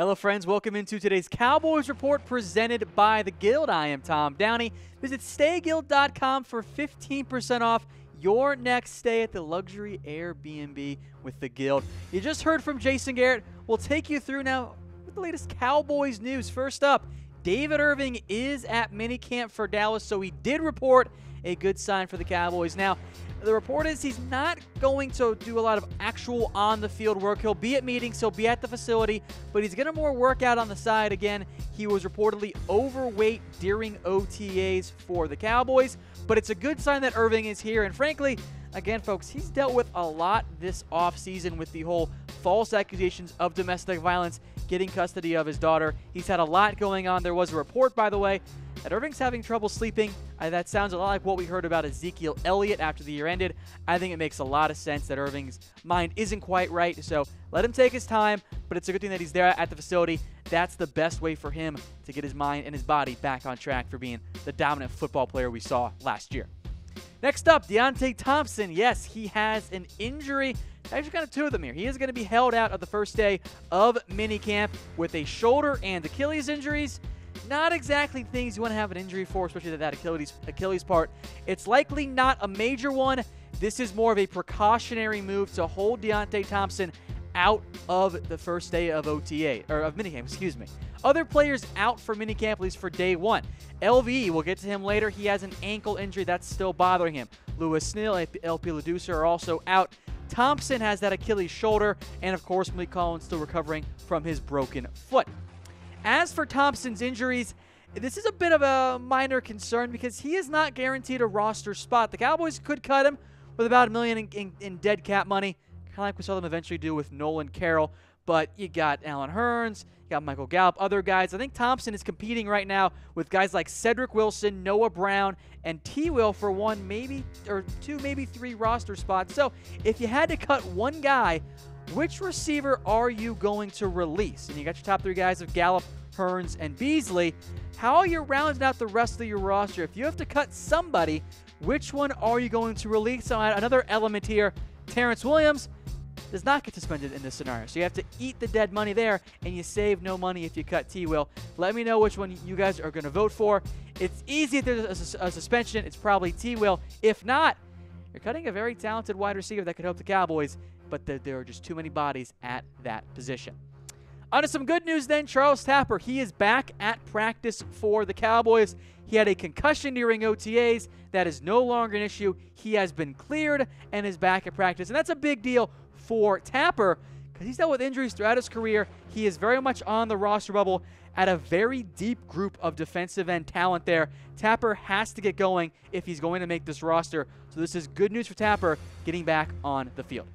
Hello, friends. Welcome into today's Cowboys Report presented by The Guild. I am Tom Downey. Visit stayguild.com for 15% off your next stay at the luxury Airbnb with The Guild. You just heard from Jason Garrett. We'll take you through now with the latest Cowboys news. First up, David Irving is at minicamp for Dallas, so he did report, a good sign for the Cowboys. Now, the report is he's not going to do a lot of actual on-the-field work. He'll be at meetings, he'll be at the facility, but he's going to more work out on the side. Again, he was reportedly overweight during OTAs for the Cowboys, but it's a good sign that Irving is here. And frankly, again, folks, he's dealt with a lot this offseason with the whole false accusations of domestic violence, getting custody of his daughter. He's had a lot going on. There was a report, by the way, that Irving's having trouble sleeping. That sounds a lot like what we heard about Ezekiel Elliott after the year ended. I think it makes a lot of sense that Irving's mind isn't quite right, so let him take his time, but it's a good thing that he's there at the facility. That's the best way for him to get his mind and his body back on track for being the dominant football player we saw last year. Next up, Deonte Thompson. Yes, he has an injury. Actually, kind of two of them here. He is going to be held out of the first day of minicamp with a shoulder and Achilles injuries. Not exactly things you want to have an injury for, especially that Achilles part. It's likely not a major one. This is more of a precautionary move to hold Deonte Thompson out of the first day of OTA, or of minicamp, excuse me. Other players out for minicamp, at least for day one. LVE, we'll get to him later. He has an ankle injury that's still bothering him. Lewis Sneal, LP Ladusa are also out. Thompson has that Achilles shoulder, and of course, Malik Collins still recovering from his broken foot. As for Thompson's injuries, this is a bit of a minor concern because he is not guaranteed a roster spot. The Cowboys could cut him with about $1 million in dead cap money, kind of like we saw them eventually do with Nolan Carroll. But you got Alan Hearns, you got Michael Gallup, other guys. I think Thompson is competing right now with guys like Cedric Wilson, Noah Brown, and T. Will for one, maybe, or two, maybe three roster spots. So if you had to cut one guy, which receiver are you going to release? And you got your top three guys of Gallup, Hearns, and Beasley. How are you rounding out the rest of your roster? If you have to cut somebody, which one are you going to release? So another element here, Terrence Williams does not get suspended in this scenario. So you have to eat the dead money there, and you save no money if you cut T. Will. Let me know which one you guys are going to vote for. It's easy if there's a suspension. It's probably T. Will. If not, you're cutting a very talented wide receiver that could help the Cowboys, but there are just too many bodies at that position. On to some good news then. Charles Tapper, he is back at practice for the Cowboys. He had a concussion during OTAs. That is no longer an issue. He has been cleared and is back at practice, and that's a big deal for Tapper because he's dealt with injuries throughout his career. He is very much on the roster bubble at a very deep group of defensive end talent there. Tapper has to get going if he's going to make this roster. So this is good news for Tapper getting back on the field.